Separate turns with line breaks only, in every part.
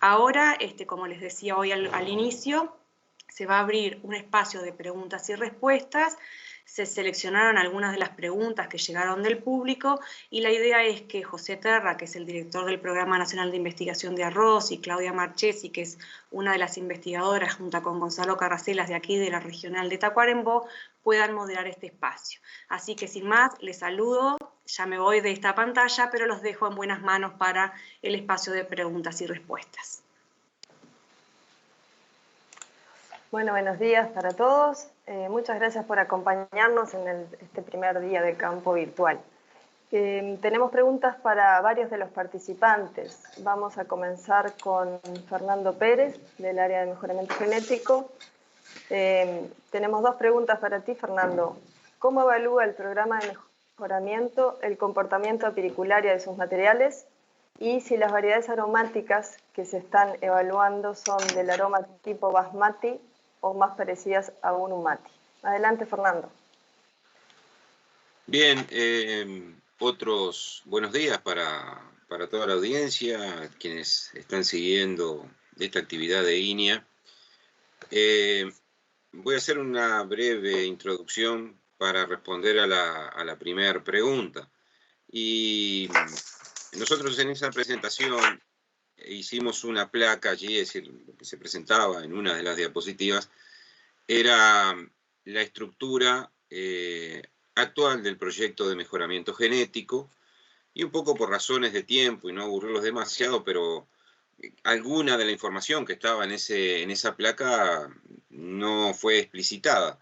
Ahora, como les decía hoy al inicio, se va a abrir un espacio de preguntas y respuestas. Se seleccionaron algunas de las preguntas que llegaron del público y la idea es que José Terra, que es el director del Programa Nacional de Investigación de Arroz, y Claudia Marchesi, que es una de las investigadoras, junto con Gonzalo Carracelas de aquí de la Regional de Tacuarembó, puedan moderar este espacio. Así que sin más, les saludo, ya me voy de esta pantalla, pero los dejo en buenas manos para el espacio de preguntas y respuestas.
Bueno, buenos días para todos. Muchas gracias por acompañarnos en este primer día de campo virtual. Tenemos preguntas para varios de los participantes. Vamos a comenzar con Fernando Pérez, del área de mejoramiento genético. Tenemos dos preguntas para ti, Fernando. ¿Cómo evalúa el programa de mejoramiento el comportamiento apiricularia de sus materiales? Y si las variedades aromáticas que se están evaluando son del aroma tipo basmati o más parecidas a un umati. Adelante, Fernando.
Bien, otros buenos días para toda la audiencia, quienes están siguiendo esta actividad de INEA. Voy a hacer una breve introducción para responder a la primera pregunta. Y nosotros en esa presentación hicimos una placa allí, es decir, lo que se presentaba en una de las diapositivas, era la estructura actual del proyecto de mejoramiento genético, y un poco por razones de tiempo y no aburrirlos demasiado, pero alguna de la información que estaba en esa placa no fue explicitada.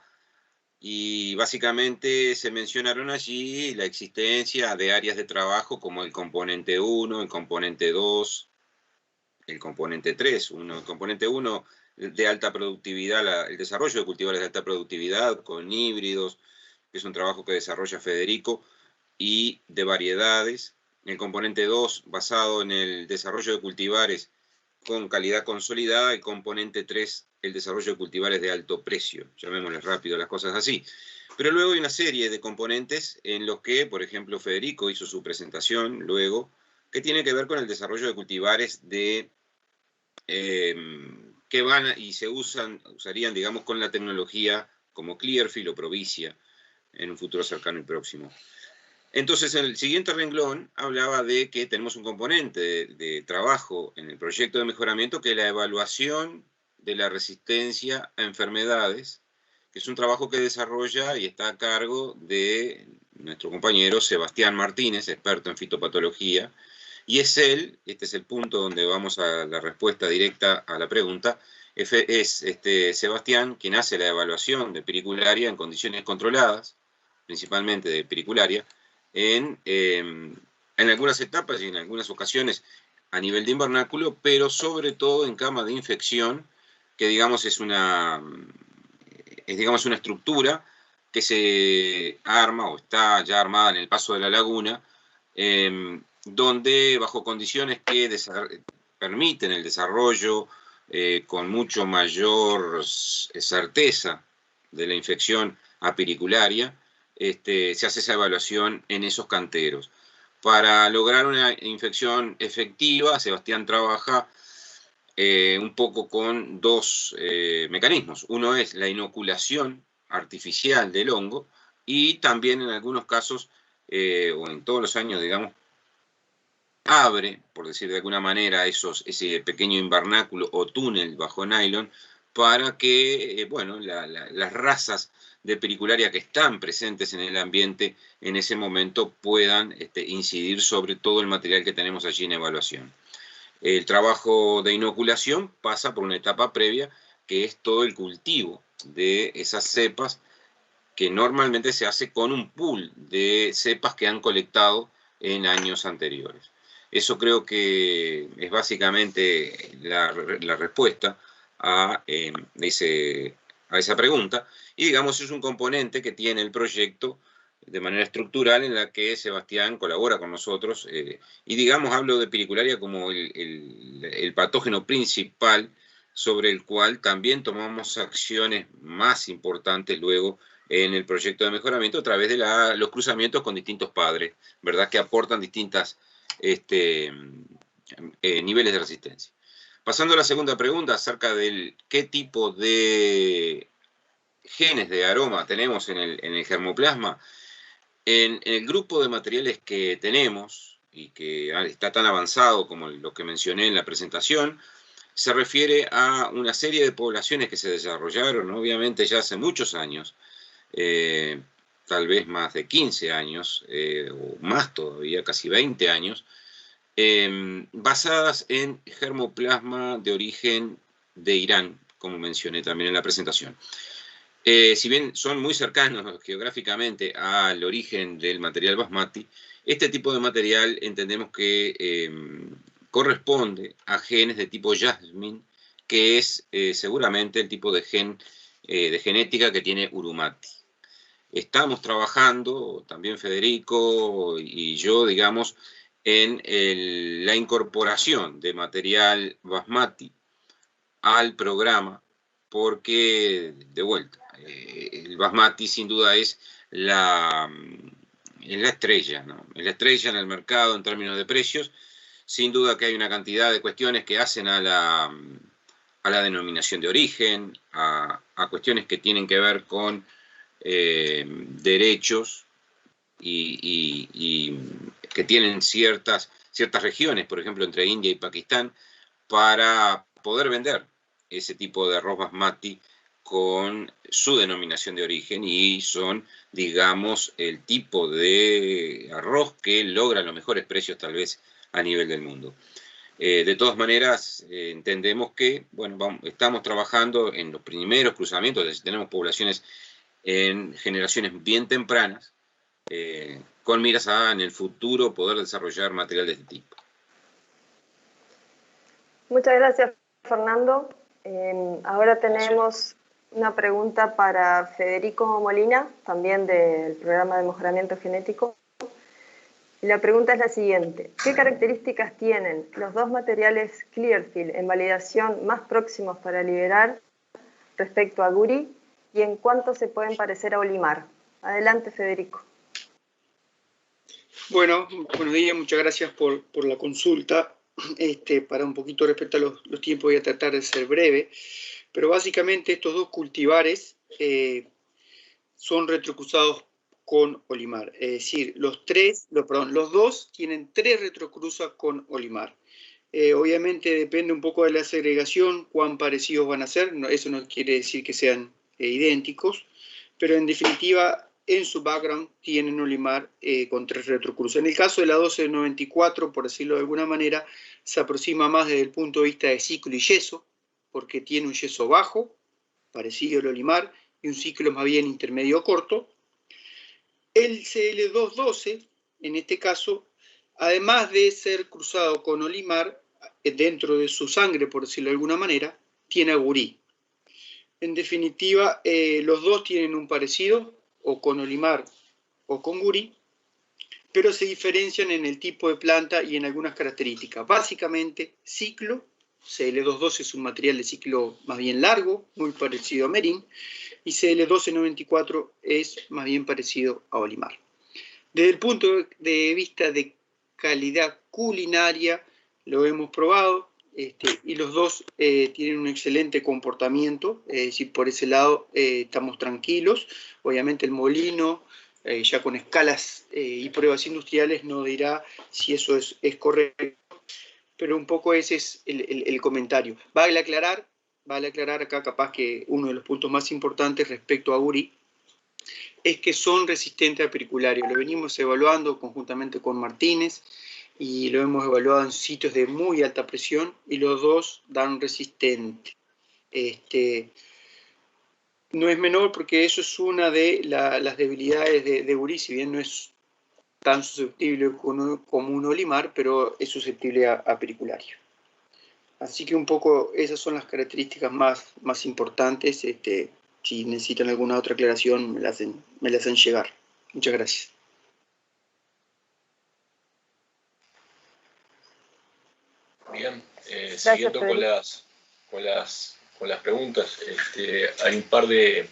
Y básicamente se mencionaron allí la existencia de áreas de trabajo como el componente 1, el componente 2, el componente 3. El componente 1 de alta productividad, el desarrollo de cultivares de alta productividad con híbridos, que es un trabajo que desarrolla Federico, y de variedades. El componente 2 basado en el desarrollo de cultivares con calidad consolidada. El componente 3, el desarrollo de cultivares de alto precio, llamémosles rápido las cosas así. Pero luego hay una serie de componentes en los que, por ejemplo, Federico hizo su presentación luego, que tiene que ver con el desarrollo de cultivares que van y se usarían, digamos, con la tecnología como Clearfield o Provicia en un futuro cercano y próximo. Entonces, en el siguiente renglón hablaba de que tenemos un componente de trabajo en el proyecto de mejoramiento, que es la evaluación de la resistencia a enfermedades, que es un trabajo que desarrolla y está a cargo de nuestro compañero Sebastián Martínez, experto en fitopatología, y es él, este es el punto donde vamos a la respuesta directa a la pregunta, es Sebastián quien hace la evaluación de piricularia en condiciones controladas, principalmente de piricularia, en algunas etapas y en algunas ocasiones a nivel de invernáculo, pero sobre todo en cama de infección, que digamos es una estructura que se arma o está ya armada en el Paso de la Laguna, donde bajo condiciones que permiten el desarrollo con mucho mayor certeza de la infección apiricularia, se hace esa evaluación en esos canteros. Para lograr una infección efectiva, Sebastián trabaja un poco con dos mecanismos. Uno es la inoculación artificial del hongo, y también en algunos casos, o en todos los años, digamos, abre, por decir de alguna manera, ese pequeño invernáculo o túnel bajo nylon para que, bueno, las razas de piricularia que están presentes en el ambiente en ese momento puedan incidir sobre todo el material que tenemos allí en evaluación. El trabajo de inoculación pasa por una etapa previa, que es todo el cultivo de esas cepas, que normalmente se hace con un pool de cepas que han colectado en años anteriores. Eso creo que es básicamente la respuesta a esa pregunta. Y digamos, es un componente que tiene el proyecto de manera estructural, en la que Sebastián colabora con nosotros. Y digamos, hablo de piricularia como el patógeno principal sobre el cual también tomamos acciones más importantes luego en el proyecto de mejoramiento a través de los cruzamientos con distintos padres, ¿verdad? Que aportan distintas niveles de resistencia. Pasando a la segunda pregunta acerca del qué tipo de genes de aroma tenemos en el germoplasma, en el grupo de materiales que tenemos y que está tan avanzado como lo que mencioné en la presentación, se refiere a una serie de poblaciones que se desarrollaron, obviamente ya hace muchos años, tal vez más de 15 años, o más todavía, casi 20 años, basadas en germoplasma de origen de Irán, como mencioné también en la presentación. Si bien son muy cercanos geográficamente al origen del material basmati, este tipo de material entendemos que corresponde a genes de tipo Jasmine, que es seguramente el tipo de gen de genética que tiene Urumati. Estamos trabajando, también Federico y yo, digamos, en la incorporación de material basmati al programa, porque, de vuelta, el basmati sin duda es la estrella, ¿no? Es la estrella en el mercado en términos de precios. Sin duda que hay una cantidad de cuestiones que hacen a la denominación de origen, a cuestiones que tienen que ver con derechos y que tienen ciertas regiones, por ejemplo, entre India y Pakistán, para poder vender ese tipo de arroz basmati con su denominación de origen, y son, digamos, el tipo de arroz que logra los mejores precios tal vez a nivel del mundo. De todas maneras, entendemos que, bueno, estamos trabajando en los primeros cruzamientos, es decir, tenemos poblaciones en generaciones bien tempranas, con miras a en el futuro poder desarrollar material de este tipo.
Muchas gracias, Fernando. Ahora tenemos una pregunta para Federico Molina, también del programa de mejoramiento genético. Y la pregunta es la siguiente: ¿qué características tienen los dos materiales Clearfield en validación más próximos para liberar respecto a Guri, y en cuánto se pueden parecer a Olimar? Adelante, Federico.
Bueno, buenos días, muchas gracias por la consulta. Para un poquito respecto a los tiempos voy a tratar de ser breve, pero básicamente estos dos cultivares son retrocruzados con Olimar, es decir, los dos tienen 3 retrocruzas con Olimar. Obviamente depende un poco de la segregación, cuán parecidos van a ser, eso no quiere decir que sean idénticos, pero en definitiva en su background tienen Olimar con 3 retrocruzas. En el caso de la 1294, por decirlo de alguna manera, se aproxima más desde el punto de vista de ciclo y yeso, porque tiene un yeso bajo, parecido al Olimar, y un ciclo más bien intermedio corto. El CL212, en este caso, además de ser cruzado con Olimar, dentro de su sangre, por decirlo de alguna manera, tiene a Gurí. En definitiva, los dos tienen un parecido, o con Olimar o con Gurí, pero se diferencian en el tipo de planta y en algunas características. Básicamente, ciclo, CL212 es un material de ciclo más bien largo, muy parecido a Merín, y CL1294 es más bien parecido a Olimar. Desde el punto de vista de calidad culinaria, lo hemos probado, y los dos tienen un excelente comportamiento, es decir, por ese lado estamos tranquilos. Obviamente el molino, ya con escalas y pruebas industriales, no dirá si eso es correcto, pero un poco ese es el comentario. Vale aclarar acá capaz que uno de los puntos más importantes respecto a Uri es que son resistentes a periculario. Lo venimos evaluando conjuntamente con Martínez y lo hemos evaluado en sitios de muy alta presión y los dos dan resistente. No es menor porque eso es una de las debilidades de Uri, si bien no es tan susceptible como un Olimar, pero es susceptible a periculario. Así que un poco esas son las características más importantes. Si necesitan alguna otra aclaración, me la hacen llegar. Muchas gracias.
Bien, siguiendo con las preguntas, hay un par de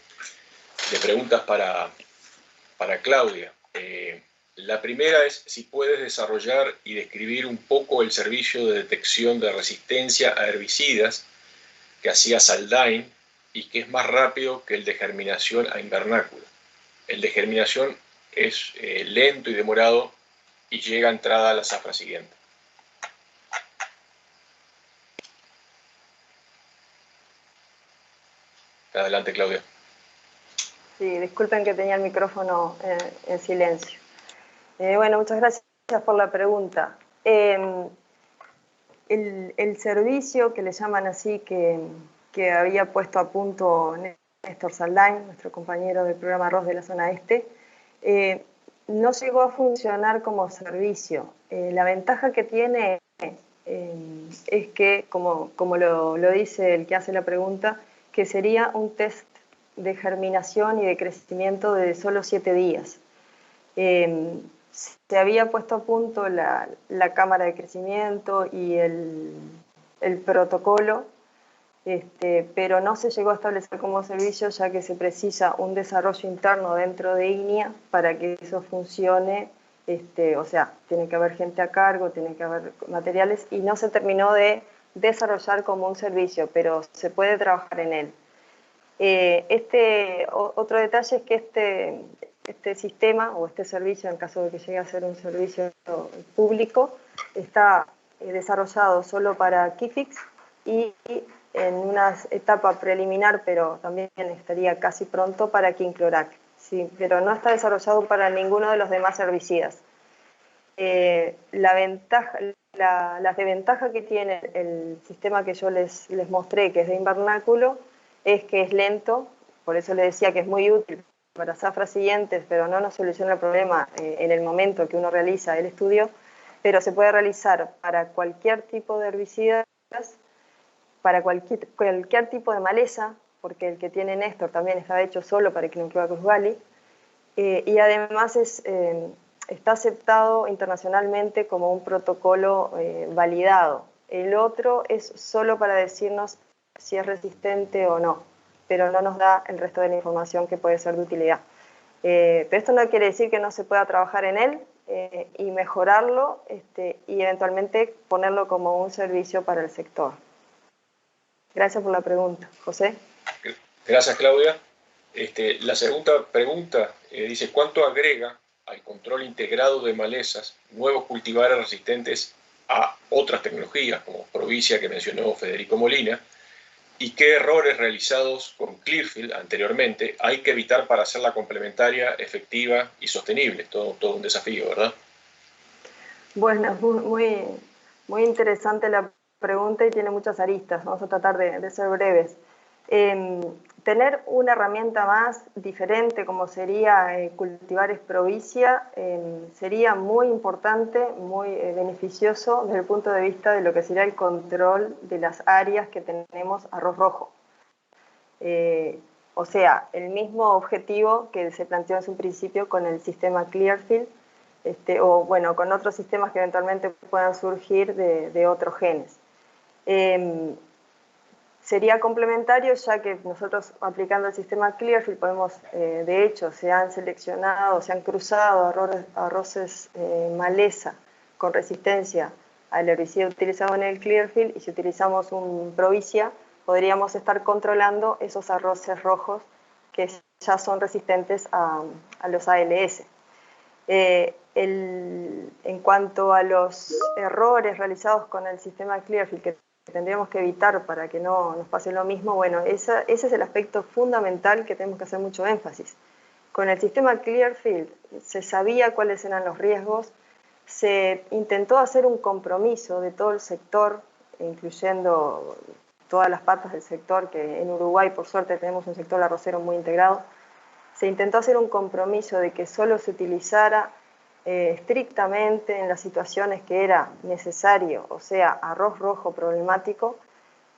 preguntas para Claudia. La primera es si puedes desarrollar y describir un poco el servicio de detección de resistencia a herbicidas que hacía Saldain y que es más rápido que el de germinación a invernáculo. El de germinación es lento y demorado y llega a entrada a la zafra siguiente. Adelante, Claudia.
Sí, disculpen que tenía el micrófono en silencio. Bueno, muchas gracias por la pregunta. El servicio que le llaman así, que había puesto a punto Néstor Saldain, nuestro compañero del programa Arroz de la zona este, no llegó a funcionar como servicio. La ventaja que tiene es que, como lo dice el que hace la pregunta, que sería un test de germinación y de crecimiento de solo 7 días. Se había puesto a punto la cámara de crecimiento y el protocolo, pero no se llegó a establecer como servicio, ya que se precisa un desarrollo interno dentro de INIA para que eso funcione. O sea, tiene que haber gente a cargo, tiene que haber materiales, y no se terminó de desarrollar como un servicio, pero se puede trabajar en él. Otro detalle es que este sistema o este servicio, en caso de que llegue a ser un servicio público, está desarrollado solo para Kifix y en una etapa preliminar, pero también estaría casi pronto para Quinclorac. Sí, pero no está desarrollado para ninguno de los demás herbicidas. Las desventajas que tiene el sistema que yo les mostré, que es de invernáculo, es que es lento, por eso le decía que es muy útil para zafras siguientes, pero no nos soluciona el problema en el momento que uno realiza el estudio, pero se puede realizar para cualquier tipo de herbicidas, para cualquier tipo de maleza, porque el que tiene Néstor también estaba hecho solo para Quinclorac Valley, y además está aceptado internacionalmente como un protocolo validado. El otro es solo para decirnos si es resistente o no, pero no nos da el resto de la información que puede ser de utilidad. Pero esto no quiere decir que no se pueda trabajar en él y mejorarlo y eventualmente ponerlo como un servicio para el sector. Gracias por la pregunta. José.
Gracias, Claudia. La segunda pregunta dice, ¿cuánto agrega al control integrado de malezas nuevos cultivares resistentes a otras tecnologías, como Provicia, que mencionó Federico Molina, y qué errores realizados con Clearfield anteriormente hay que evitar para hacerla complementaria, efectiva y sostenible? Todo un desafío, ¿verdad?
Bueno, muy interesante la pregunta y tiene muchas aristas. Vamos a tratar de ser breves. Tener una herramienta más diferente, como sería cultivares Provicia, sería muy importante, muy beneficioso desde el punto de vista de lo que sería el control de las áreas que tenemos arroz rojo. O sea, el mismo objetivo que se planteó en su principio con el sistema Clearfield, o bueno, con otros sistemas que eventualmente puedan surgir de otros genes. Sería complementario, ya que nosotros aplicando el sistema Clearfield podemos, de hecho, se han seleccionado, se han cruzado arroces maleza con resistencia al herbicida utilizado en el Clearfield, y si utilizamos un Provicia, podríamos estar controlando esos arroces rojos que ya son resistentes a los ALS. En cuanto a los errores realizados con el sistema Clearfield que tendríamos que evitar para que no nos pase lo mismo, bueno, ese es el aspecto fundamental que tenemos que hacer mucho énfasis. Con el sistema Clearfield se sabía cuáles eran los riesgos, se intentó hacer un compromiso de todo el sector, incluyendo todas las patas del sector, que en Uruguay por suerte tenemos un sector arrocero muy integrado. Se intentó hacer un compromiso de que solo se utilizara estrictamente en las situaciones que era necesario, o sea, arroz rojo problemático,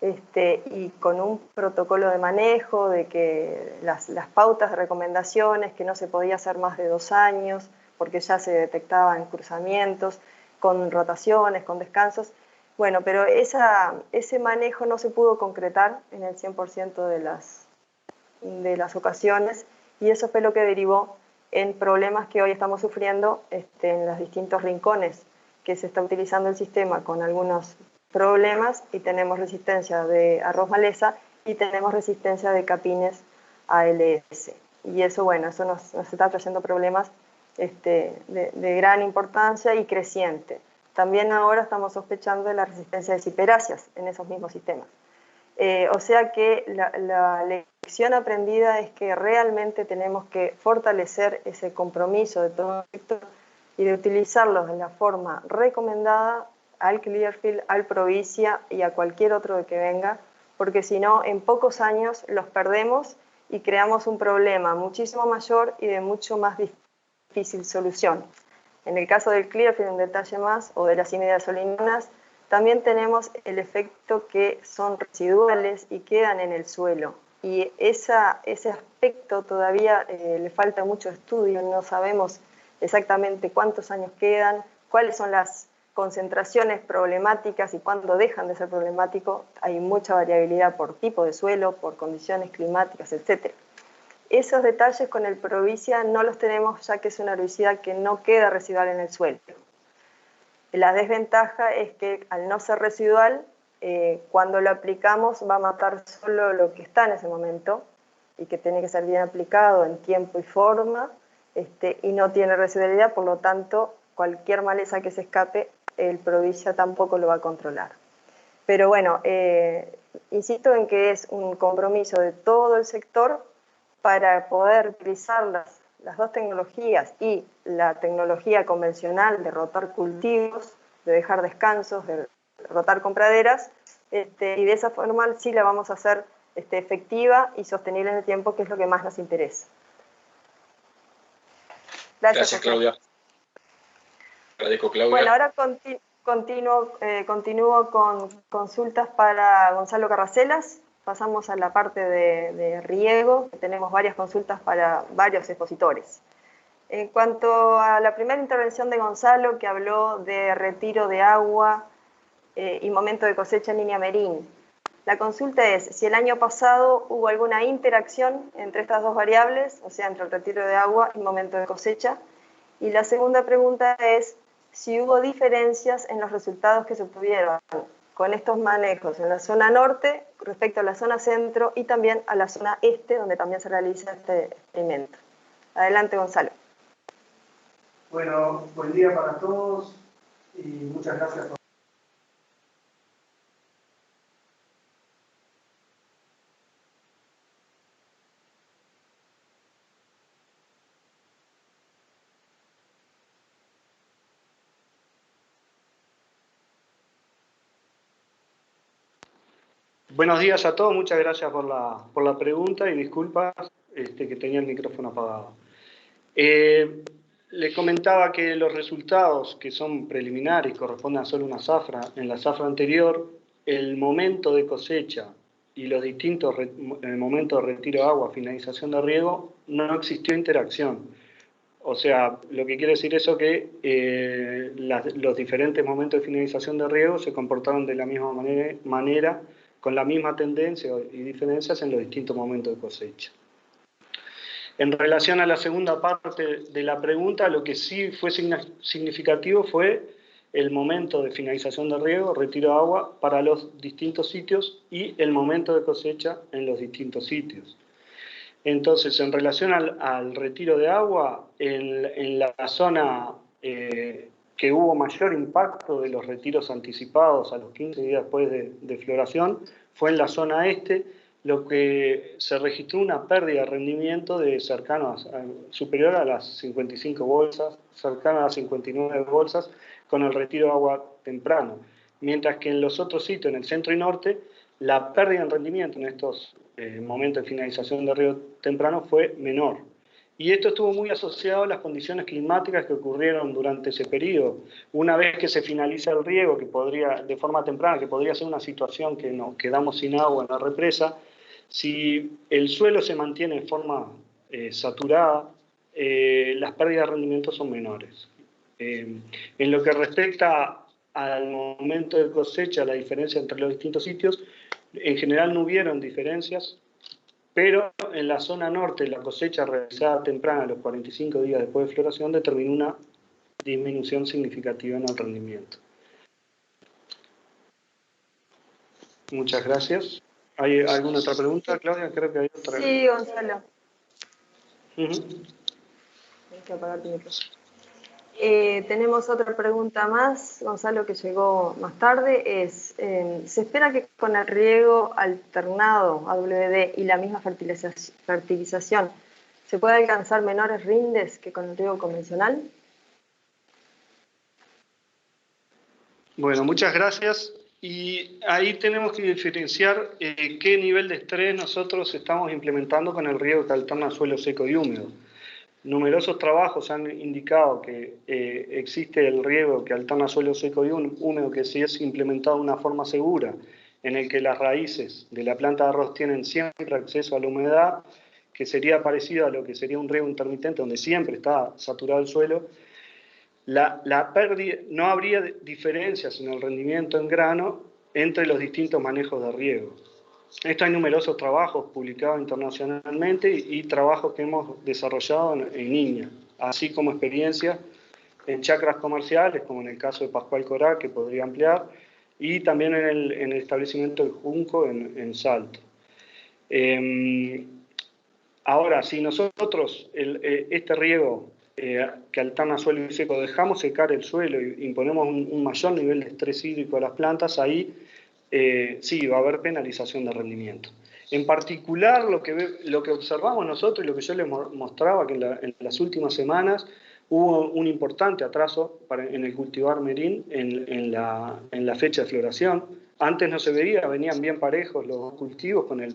y con un protocolo de manejo, de que las pautas de recomendaciones, que no se podía hacer más de 2 años, porque ya se detectaban cruzamientos, con rotaciones, con descansos. Bueno, pero ese manejo no se pudo concretar en el 100% de las ocasiones, y eso fue lo que derivó en problemas que hoy estamos sufriendo en los distintos rincones que se está utilizando el sistema con algunos problemas, y tenemos resistencia de arroz maleza y tenemos resistencia de capines ALS. Y eso, bueno, eso nos está trayendo problemas de gran importancia y creciente. También ahora estamos sospechando de la resistencia de ciperáceas en esos mismos sistemas. O sea que la lección aprendida es que realmente tenemos que fortalecer ese compromiso de todo el sector y de utilizarlos de la forma recomendada al Clearfield, al Provicia y a cualquier otro que venga, porque si no, en pocos años los perdemos y creamos un problema muchísimo mayor y de mucho más difícil solución. En el caso del Clearfield, un detalle más, o de las imidazolinas, también tenemos el efecto que son residuales y quedan en el suelo. Y ese aspecto todavía le falta mucho estudio, no sabemos exactamente cuántos años quedan, cuáles son las concentraciones problemáticas y cuándo dejan de ser problemáticos. Hay mucha variabilidad por tipo de suelo, por condiciones climáticas, etc. Esos detalles con el Provicia no los tenemos, ya que es un herbicida que no queda residual en el suelo. La desventaja es que al no ser residual, cuando lo aplicamos va a matar solo lo que está en ese momento y que tiene que ser bien aplicado en tiempo y forma, y no tiene residualidad, por lo tanto cualquier maleza que se escape el Provicia tampoco lo va a controlar. Pero bueno, insisto en que es un compromiso de todo el sector para poder utilizar las dos tecnologías y la tecnología convencional de rotar cultivos, de dejar descansos, de rotar con praderas, y de esa forma sí la vamos a hacer efectiva y sostenible en el tiempo, que es lo que más nos interesa.
Gracias, Claudia. Agradezco, Claudia.
Bueno, ahora continúo con consultas para Gonzalo Carracelas. Pasamos a la parte de riego, que tenemos varias consultas para varios expositores. En cuanto a la primera intervención de Gonzalo, que habló de retiro de agua y momento de cosecha en línea Merín, la consulta es si el año pasado hubo alguna interacción entre estas dos variables, o sea, entre el retiro de agua y el momento de cosecha. Y la segunda pregunta es si hubo diferencias en los resultados que se obtuvieron con estos manejos en la zona norte respecto a la zona centro y también a la zona este, donde también se realiza este experimento. Adelante, Gonzalo.
Bueno, buen día para todos y muchas gracias por... Buenos días a todos, muchas gracias por la pregunta y disculpas que tenía el micrófono apagado. Les comentaba que los resultados que son preliminares corresponden a solo una zafra. En la zafra anterior, el momento de cosecha y los distintos momentos de retiro de agua, finalización de riego, no existió interacción. O sea, lo que quiere decir eso que los diferentes momentos de finalización de riego se comportaron de la misma manera con la misma tendencia y diferencias en los distintos momentos de cosecha. En relación a la segunda parte de la pregunta, lo que sí fue significativo fue el momento de finalización de riego, retiro de agua para los distintos sitios y el momento de cosecha en los distintos sitios. Entonces, en relación al retiro de agua, en la zona que hubo mayor impacto de los retiros anticipados a los 15 días después de floración, fue en la zona este, lo que se registró una pérdida de rendimiento de superior a las 55 bolsas, cercana a las 59 bolsas, con el retiro de agua temprano. Mientras que en los otros sitios, en el centro y norte, la pérdida en rendimiento en estos momentos de finalización de riego temprano fue menor. Y esto estuvo muy asociado a las condiciones climáticas que ocurrieron durante ese periodo. Una vez que se finaliza el riego, que podría, de forma temprana, que podría ser una situación que nos quedamos sin agua en la represa, si el suelo se mantiene en forma saturada, las pérdidas de rendimiento son menores. En lo que respecta al momento de cosecha, la diferencia entre los distintos sitios, en general no hubieron diferencias pero en la zona norte la cosecha realizada temprana a los 45 días después de floración determinó una disminución significativa en el rendimiento. Muchas gracias. ¿Hay alguna otra pregunta, Claudia? Creo que hay otra.
Sí, Gonzalo.
Tienes
que apagar tu micrófono. Tenemos otra pregunta más, Gonzalo, que llegó más tarde. ¿Se espera que con el riego alternado AWD y la misma fertilización se pueda alcanzar menores rindes que con el riego convencional?
Bueno, muchas gracias. Y ahí tenemos que diferenciar qué nivel de estrés nosotros estamos implementando con el riego que alterna suelo seco y húmedo. Numerosos trabajos han indicado que existe el riego que alterna suelo seco y húmedo, que si es implementado de una forma segura, en el que las raíces de la planta de arroz tienen siempre acceso a la humedad, que sería parecido a lo que sería un riego intermitente, donde siempre está saturado el suelo, la pérdida, no habría diferencias en el rendimiento en grano entre los distintos manejos de riego. Esto hay numerosos trabajos publicados internacionalmente y trabajos que hemos desarrollado en INIA, así como experiencias en chacras comerciales, como en el caso de Pascual Corá, que podría ampliar, y también en el establecimiento del Junco en Salto. Ahora, si nosotros este riego que alterna suelo y seco, dejamos secar el suelo y imponemos un mayor nivel de estrés hídrico a las plantas, ahí sí va a haber penalización de rendimiento. En particular, lo que observamos nosotros y lo que yo les mostraba, que en las últimas semanas hubo un importante atraso en el cultivar merín en la fecha de floración. Antes no se veía, venían bien parejos los cultivos con el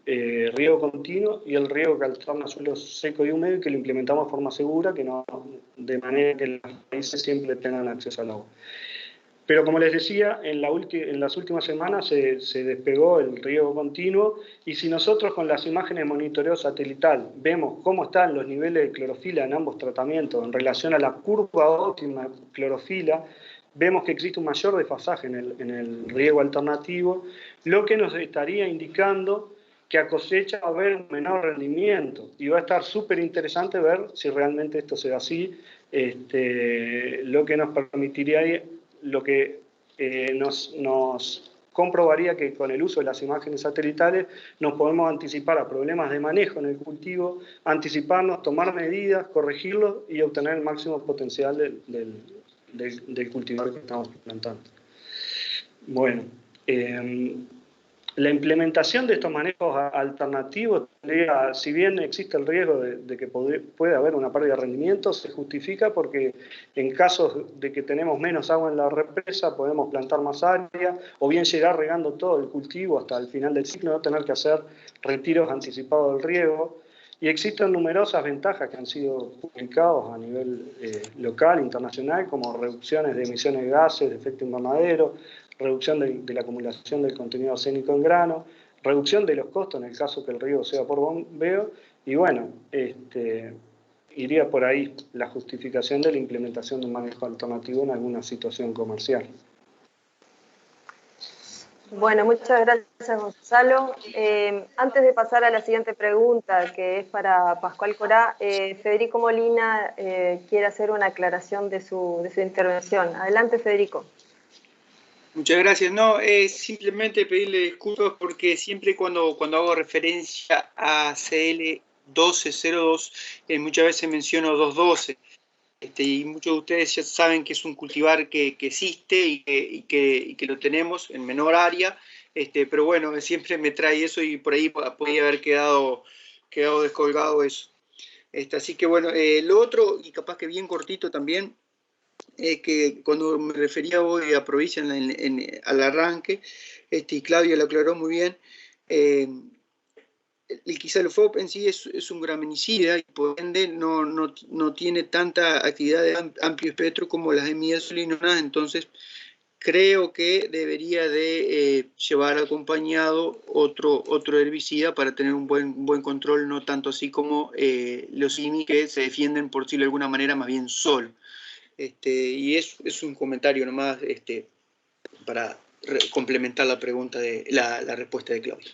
riego continuo y el riego que alterna suelo seco y húmedo, y que lo implementamos de forma segura, de manera que las raíces siempre tengan acceso al agua. Pero como les decía, en las últimas semanas se despegó el riego continuo, y si nosotros con las imágenes de monitoreo satelital vemos cómo están los niveles de clorofila en ambos tratamientos en relación a la curva óptima de clorofila, vemos que existe un mayor desfasaje en el riego alternativo, lo que nos estaría indicando que a cosecha va a haber un menor rendimiento, y va a estar súper interesante ver si realmente esto sea así, lo que nos permitiría, lo que nos comprobaría que con el uso de las imágenes satelitales nos podemos anticipar a problemas de manejo en el cultivo, anticiparnos, tomar medidas, corregirlos y obtener el máximo potencial del cultivar que estamos plantando. Bueno, la implementación de estos manejos alternativos, si bien existe el riesgo de que puede haber una pérdida de rendimiento, se justifica porque en casos de que tenemos menos agua en la represa podemos plantar más área, o bien llegar regando todo el cultivo hasta el final del ciclo, no tener que hacer retiros anticipados del riego. Y existen numerosas ventajas que han sido publicadas a nivel local, internacional, como reducciones de emisiones de gases de efecto invernadero, reducción de la acumulación del contenido arsénico en grano, reducción de los costos en el caso que el riego sea por bombeo, y bueno, iría por ahí la justificación de la implementación de un manejo alternativo en alguna situación comercial.
Bueno, muchas gracias, Gonzalo. Antes de pasar a la siguiente pregunta, que es para Pascual Corá, Federico Molina quiere hacer una aclaración de su intervención. Adelante, Federico.
Muchas gracias. No, simplemente pedirle disculpas porque siempre cuando hago referencia a CL 1202, muchas veces menciono 212. Y muchos de ustedes ya saben que es un cultivar que existe y que lo tenemos en menor área, pero bueno, siempre me trae eso y por ahí podría haber quedado descolgado eso. Así que bueno, lo otro, y capaz que bien cortito también, que cuando me refería hoy a provincia al arranque, y Claudia lo aclaró muy bien, el Quisalofop en sí es un graminicida y por ende no tiene tanta actividad de amplio espectro como las imidazolinonas, entonces creo que debería de llevar acompañado otro herbicida para tener un buen control, no tanto así como los IMI, que se defienden, por decirlo de alguna manera, más bien solo. Y es un comentario nomás para complementar la pregunta la respuesta de Claudia.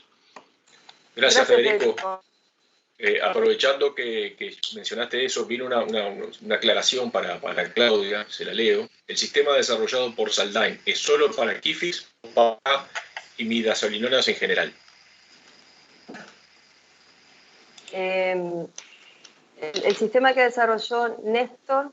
Gracias, Federico. Aprovechando que mencionaste eso, vino una aclaración para Claudia, se la leo. El sistema desarrollado por Saldain es solo para Kifix o para imidazolinonas en general.
El sistema que desarrolló Néstor,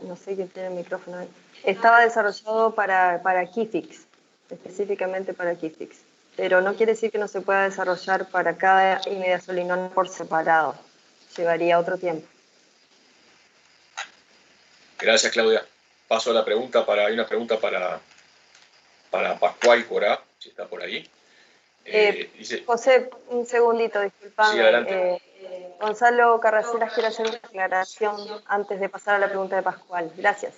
no sé quién tiene el micrófono ahí, estaba desarrollado para Kifix, específicamente para Kifix. Pero no quiere decir que no se pueda desarrollar para cada imidazolinona por separado. Llevaría otro tiempo.
Gracias, Claudia. Paso a la pregunta. Hay una pregunta para Pascual Corá, si está por ahí.
Dice, José, un segundito, disculpame.
Sí, adelante.
Gonzalo Carracelas quiere hacer una aclaración antes de pasar a la pregunta de Pascual. Gracias.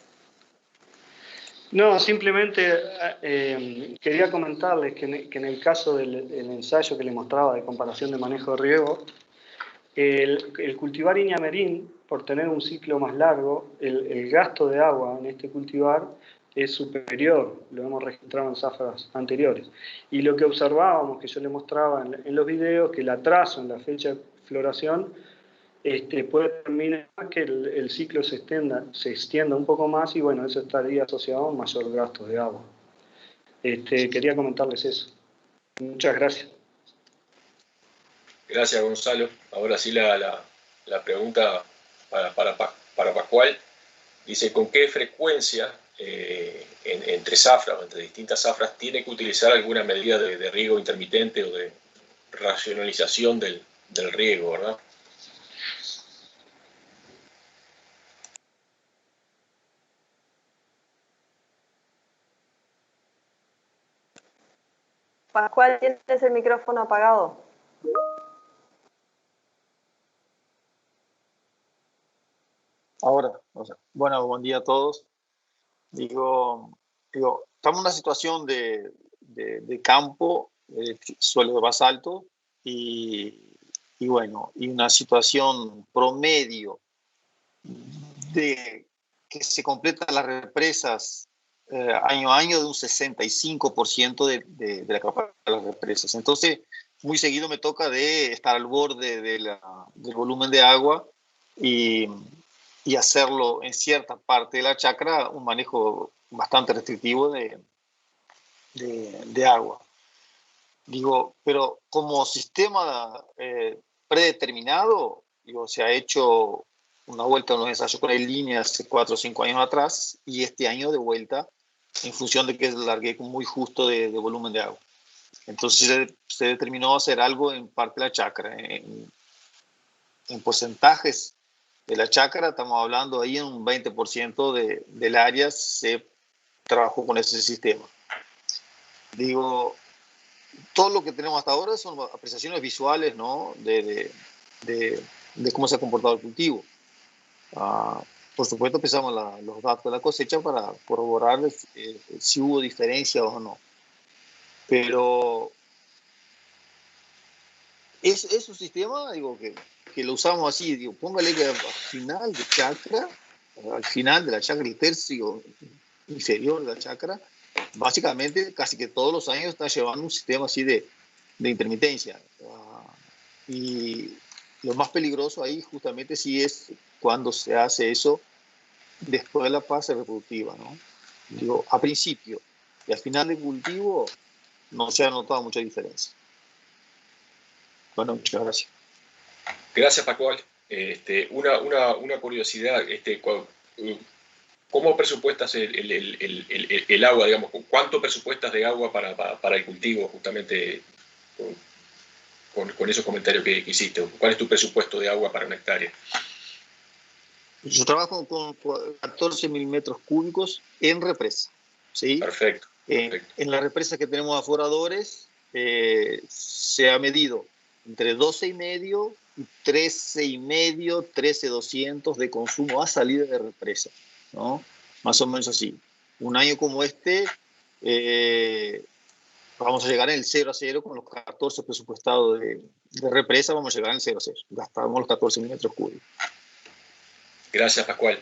No, simplemente quería comentarles que en el caso del ensayo que les mostraba de comparación de manejo de riego, el cultivar Iñamerín, por tener un ciclo más largo, el gasto de agua en este cultivar es superior, lo hemos registrado en zafras anteriores. Y lo que observábamos, que yo les mostraba en los videos, que el atraso en la fecha de floración puede terminar que el ciclo se extienda un poco más y bueno, eso estaría asociado a un mayor gasto de agua. Quería comentarles eso. Muchas gracias.
Gracias, Gonzalo. Ahora sí la pregunta para Pascual. Dice, ¿con qué frecuencia entre zafras o entre distintas zafras tiene que utilizar alguna medida de riego intermitente o de racionalización del riego, verdad?
Pascual, ¿tienes el micrófono apagado?
Ahora, bueno, buen día a todos. Digo, estamos en una situación de campo, suelo de basalto, y bueno, y una situación promedio de que se completan las represas año a año de un 65% de la capacidad de las represas. Entonces, muy seguido me toca de estar al borde del volumen de agua y hacerlo en cierta parte de la chacra un manejo bastante restrictivo de agua. Digo, pero como sistema predeterminado, se ha hecho una vuelta a unos ensayos con el línea hace 4 o 5 años atrás y este año de vuelta en función de que largué muy justo de volumen de agua. Entonces se determinó hacer algo en parte de la chacra. En porcentajes de la chacra estamos hablando ahí en un 20% del área se trabajó con ese sistema. Digo, todo lo que tenemos hasta ahora son apreciaciones visuales, ¿no? de cómo se ha comportado el cultivo. Por supuesto, empezamos los datos de la cosecha para corroborar si hubo diferencia o no. Pero es un sistema, digo, que lo usamos así. Digo, póngale que al final de chacra, al final de la chacra, el tercio inferior de la chacra, básicamente casi que todos los años está llevando un sistema así de intermitencia. Y lo más peligroso ahí justamente sí es cuando se hace eso después de la fase reproductiva, ¿no? Digo, a principio y al final del cultivo no se ha notado mucha diferencia. Bueno, muchas gracias.
Gracias, Pascual. Una curiosidad, ¿cómo presupuestas el agua, digamos? ¿Cuánto presupuestas de agua para el cultivo, justamente con esos comentarios que hiciste? ¿Cuál es tu presupuesto de agua para una hectárea?
Yo trabajo con 14.000 metros cúbicos en represa, ¿sí?
Perfecto.
En las represas que tenemos aforadores se ha medido entre 12,5 y 13,5, 13,200 de consumo a salida de represa, ¿no? Más o menos así. Un año como este, vamos a llegar en el 0-0 con los 14 presupuestados de represa, vamos a llegar en el 0-0. Gastamos los 14.000 metros cúbicos.
Gracias, Pascual.